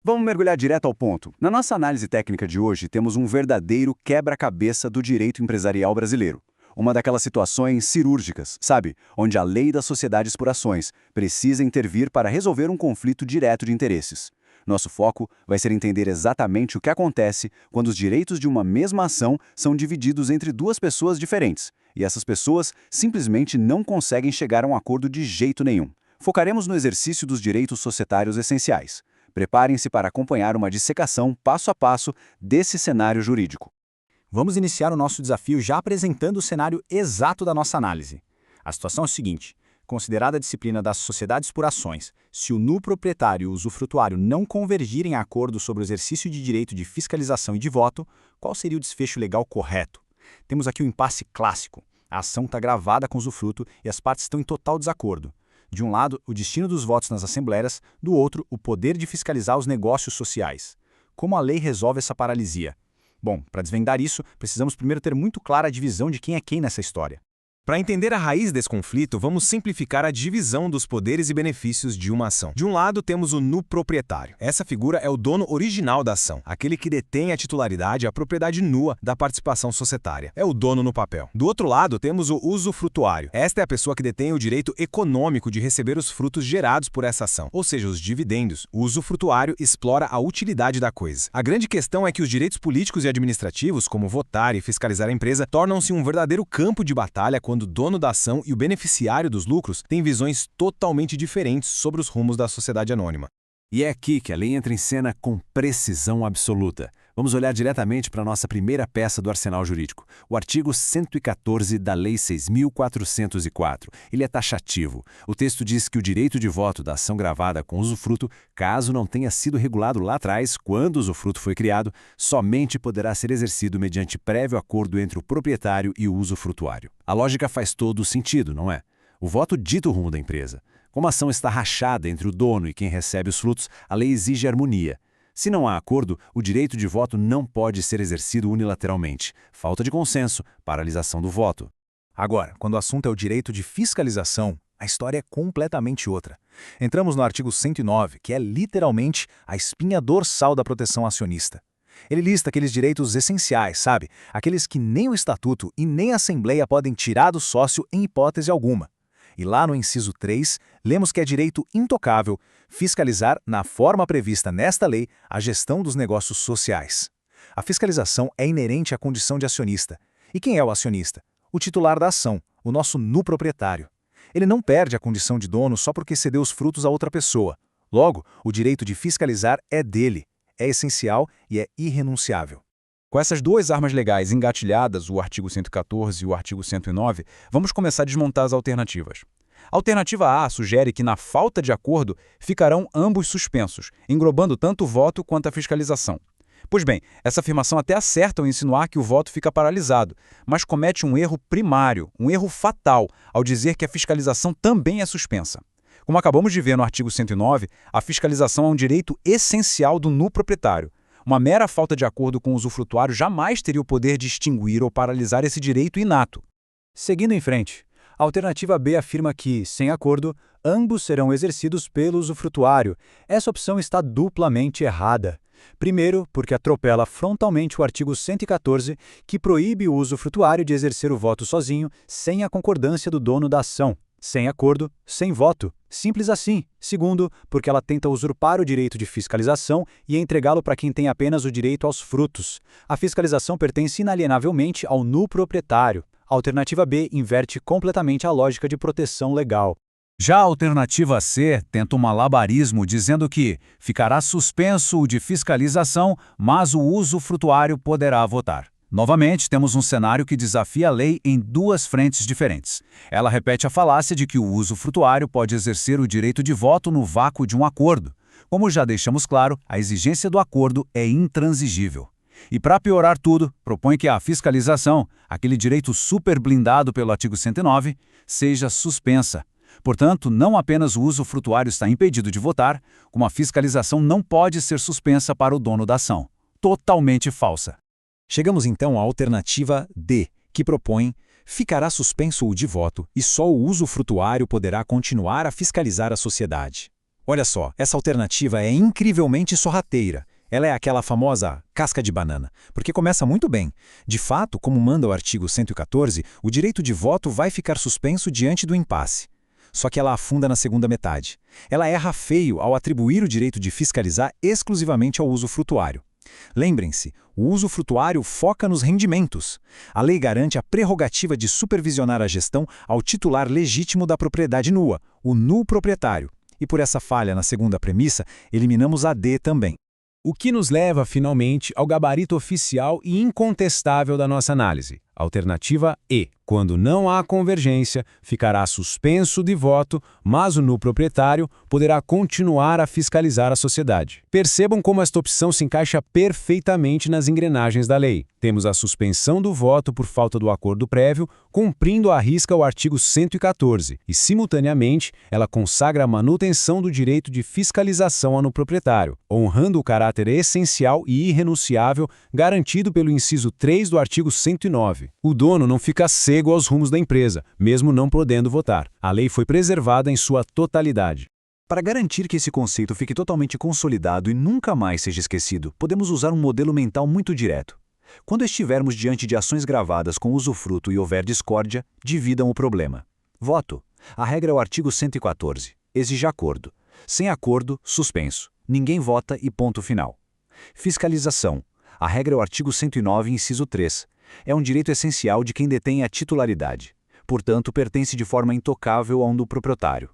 Vamos mergulhar direto ao ponto. Na nossa análise técnica de hoje, temos um verdadeiro quebra-cabeça do direito empresarial brasileiro. Uma daquelas situações cirúrgicas, sabe? Onde a lei das sociedades por ações precisa intervir para resolver um conflito direto de interesses. Nosso foco vai ser entender exatamente o que acontece quando os direitos de uma mesma ação são divididos entre duas pessoas diferentes, e essas pessoas simplesmente não conseguem chegar a um acordo de jeito nenhum. Focaremos no exercício dos direitos societários essenciais. Preparem-se para acompanhar uma dissecação passo a passo desse cenário jurídico. Vamos iniciar o nosso desafio já apresentando o cenário exato da nossa análise. A situação é a seguinte: considerada a disciplina das sociedades por ações, se o nu proprietário e o usufrutuário não convergirem a acordo sobre o exercício de direito de fiscalização e de voto, qual seria o desfecho legal correto? Temos aqui o impasse clássico. A ação está gravada com usufruto e as partes estão em total desacordo. De um lado, o destino dos votos nas assembleias, do outro, o poder de fiscalizar os negócios sociais. Como a lei resolve essa paralisia? Bom, para desvendar isso, precisamos primeiro ter muito clara a divisão de quem é quem nessa história. Para entender a raiz desse conflito, vamos simplificar a divisão dos poderes e benefícios de uma ação. De um lado, temos o nu proprietário. Essa figura é o dono original da ação, aquele que detém a titularidade e a propriedade nua da participação societária. É o dono no papel. Do outro lado, temos o usufrutuário. Esta é a pessoa que detém o direito econômico de receber os frutos gerados por essa ação, ou seja, os dividendos. O usufrutuário explora a utilidade da coisa. A grande questão é que os direitos políticos e administrativos, como votar e fiscalizar a empresa, tornam-se um verdadeiro campo de batalha quando o dono da ação e o beneficiário dos lucros têm visões totalmente diferentes sobre os rumos da sociedade anônima. E é aqui que a lei entra em cena com precisão absoluta. Vamos olhar diretamente para a nossa primeira peça do arsenal jurídico, o artigo 114 da Lei 6.404. Ele é taxativo. O texto diz que o direito de voto da ação gravada com usufruto, caso não tenha sido regulado lá atrás, quando o usufruto foi criado, somente poderá ser exercido mediante prévio acordo entre o proprietário e o usufrutuário. A lógica faz todo o sentido, não é? O voto dita o rumo da empresa. Como a ação está rachada entre o dono e quem recebe os frutos, a lei exige harmonia. Se não há acordo, o direito de voto não pode ser exercido unilateralmente. Falta de consenso, paralisação do voto. Agora, quando o assunto é o direito de fiscalização, a história é completamente outra. Entramos no artigo 109, que é literalmente a espinha dorsal da proteção acionista. Ele lista aqueles direitos essenciais, sabe? Aqueles que nem o estatuto e nem a assembleia podem tirar do sócio em hipótese alguma. E lá no inciso 3, lemos que é direito intocável fiscalizar, na forma prevista nesta lei, a gestão dos negócios sociais. A fiscalização é inerente à condição de acionista. E quem é o acionista? O titular da ação, o nosso nu proprietário. Ele não perde a condição de dono só porque cedeu os frutos a outra pessoa. Logo, o direito de fiscalizar é dele, é essencial e é irrenunciável. Com essas duas armas legais engatilhadas, o artigo 114 e o artigo 109, vamos começar a desmontar as alternativas. A alternativa A sugere que, na falta de acordo, ficarão ambos suspensos, englobando tanto o voto quanto a fiscalização. Pois bem, essa afirmação até acerta ao insinuar que o voto fica paralisado, mas comete um erro primário, um erro fatal, ao dizer que a fiscalização também é suspensa. Como acabamos de ver no artigo 109, a fiscalização é um direito essencial do nu proprietário. Uma mera falta de acordo com o usufrutuário jamais teria o poder de extinguir ou paralisar esse direito inato. Seguindo em frente, a alternativa B afirma que, sem acordo, ambos serão exercidos pelo usufrutuário. Essa opção está duplamente errada. Primeiro, porque atropela frontalmente o artigo 114, que proíbe o usufrutuário de exercer o voto sozinho, sem a concordância do dono da ação. Sem acordo, sem voto. Simples assim. Segundo, porque ela tenta usurpar o direito de fiscalização e entregá-lo para quem tem apenas o direito aos frutos. A fiscalização pertence inalienavelmente ao nu proprietário. A alternativa B inverte completamente a lógica de proteção legal. Já a alternativa C tenta um malabarismo dizendo que ficará suspenso o de fiscalização, mas o usufrutuário poderá votar. Novamente, temos um cenário que desafia a lei em duas frentes diferentes. Ela repete a falácia de que o usufrutuário pode exercer o direito de voto no vácuo de um acordo. Como já deixamos claro, a exigência do acordo é intransigível. E para piorar tudo, propõe que a fiscalização, aquele direito super blindado pelo artigo 109, seja suspensa. Portanto, não apenas o usufrutuário está impedido de votar, como a fiscalização não pode ser suspensa para o dono da ação. Totalmente falsa. Chegamos então à alternativa D, que propõe: ficará suspenso o de voto e só o usufrutuário poderá continuar a fiscalizar a sociedade. Olha só, essa alternativa é incrivelmente sorrateira. Ela é aquela famosa casca de banana, porque começa muito bem. De fato, como manda o artigo 114, o direito de voto vai ficar suspenso diante do impasse. Só que ela afunda na segunda metade. Ela erra feio ao atribuir o direito de fiscalizar exclusivamente ao usufrutuário. Lembrem-se, o usufrutuário foca nos rendimentos. A lei garante a prerrogativa de supervisionar a gestão ao titular legítimo da propriedade nua, o nulo proprietário. E por essa falha na segunda premissa, eliminamos a D também. O que nos leva, finalmente, ao gabarito oficial e incontestável da nossa análise. Alternativa E. Quando não há convergência, ficará suspenso de voto, mas o nulo proprietário poderá continuar a fiscalizar a sociedade. Percebam como esta opção se encaixa perfeitamente nas engrenagens da lei. Temos a suspensão do voto por falta do acordo prévio, cumprindo à risca o artigo 114, e, simultaneamente, ela consagra a manutenção do direito de fiscalização ao nulo proprietário, honrando o caráter essencial e irrenunciável garantido pelo inciso 3 do artigo 109. O dono não fica cego aos rumos da empresa, mesmo não podendo votar. A lei foi preservada em sua totalidade. Para garantir que esse conceito fique totalmente consolidado e nunca mais seja esquecido, podemos usar um modelo mental muito direto. Quando estivermos diante de ações gravadas com usufruto e houver discórdia, dividam o problema. Voto. A regra é o artigo 114. Exige acordo. Sem acordo, suspenso. Ninguém vota e ponto final. Fiscalização. A regra é o artigo 109, inciso 3. É um direito essencial de quem detém a titularidade. Portanto, pertence de forma intocável a um do proprietário.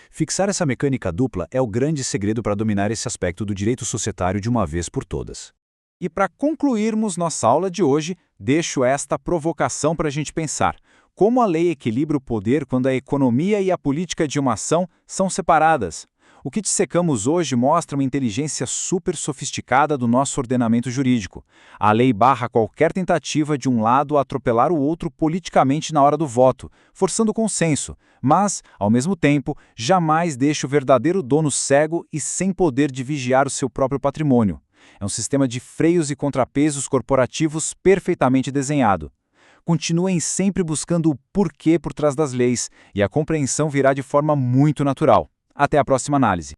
Fixar essa mecânica dupla é o grande segredo para dominar esse aspecto do direito societário de uma vez por todas. E para concluirmos nossa aula de hoje, deixo esta provocação para a gente pensar. Como a lei equilibra o poder quando a economia e a política de uma ação são separadas? O que dissecamos hoje mostra uma inteligência super sofisticada do nosso ordenamento jurídico. A lei barra qualquer tentativa de um lado a atropelar o outro politicamente na hora do voto, forçando o consenso, mas, ao mesmo tempo, jamais deixa o verdadeiro dono cego e sem poder de vigiar o seu próprio patrimônio. É um sistema de freios e contrapesos corporativos perfeitamente desenhado. Continuem sempre buscando o porquê por trás das leis, e a compreensão virá de forma muito natural. Até a próxima análise.